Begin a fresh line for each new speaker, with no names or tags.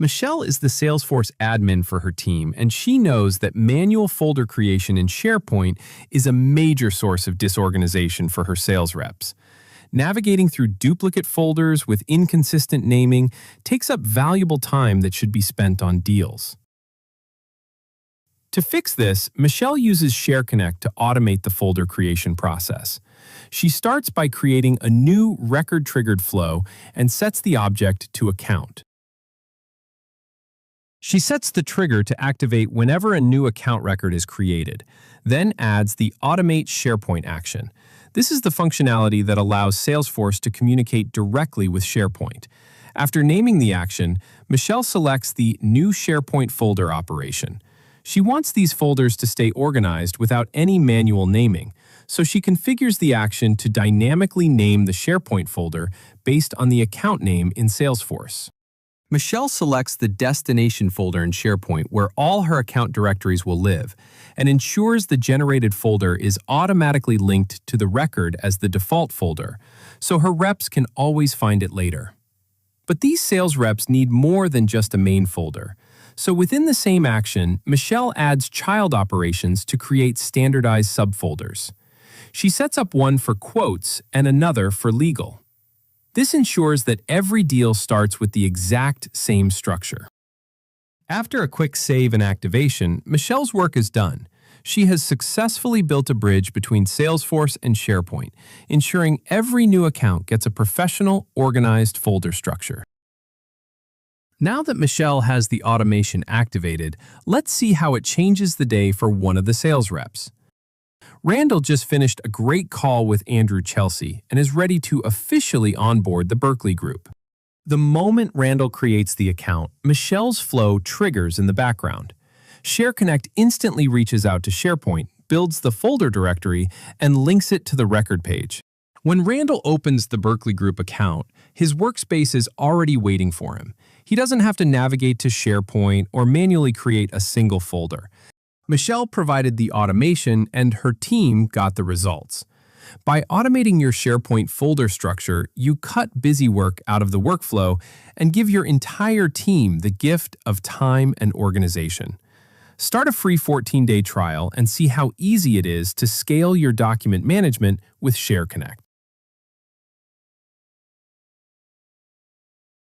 Michelle is the Salesforce admin for her team, and she knows that manual folder creation in SharePoint is a major source of disorganization for her sales reps. Navigating through duplicate folders with inconsistent naming takes up valuable time that should be spent on deals. To fix this, Michelle uses ShareConnect to automate the folder creation process. She starts by creating a new record-triggered flow and sets the object to account. She sets the trigger to activate whenever a new account record is created, then adds the Automate SharePoint action. This is the functionality that allows Salesforce to communicate directly with SharePoint. After naming the action, Michelle selects the New SharePoint Folder operation. She wants these folders to stay organized without any manual naming, so she configures the action to dynamically name the SharePoint folder based on the account name in Salesforce. Michelle selects the destination folder in SharePoint where all her account directories will live and ensures the generated folder is automatically linked to the record as the default folder, so her reps can always find it later. But these sales reps need more than just a main folder. So within the same action, Michelle adds child operations to create standardized subfolders. She sets up one for quotes and another for legal. This ensures that every deal starts with the exact same structure. After a quick save and activation, Michelle's work is done. She has successfully built a bridge between Salesforce and SharePoint, ensuring every new account gets a professional, organized folder structure. Now that Michelle has the automation activated, let's see how it changes the day for one of the sales reps. Randall just finished a great call with Andrew Chelsea and is ready to officially onboard the Berkeley Group. The moment Randall creates the account, Michelle's flow triggers in the background. ShareConnect instantly reaches out to SharePoint, builds the folder directory, and links it to the record page. When Randall opens the Berkeley Group account, his workspace is already waiting for him. He doesn't have to navigate to SharePoint or manually create a single folder. Michelle provided the automation and her team got the results. By automating your SharePoint folder structure, you cut busy work out of the workflow and give your entire team the gift of time and organization. Start a free 14-day trial and see how easy it is to scale your document management with ShareConnect.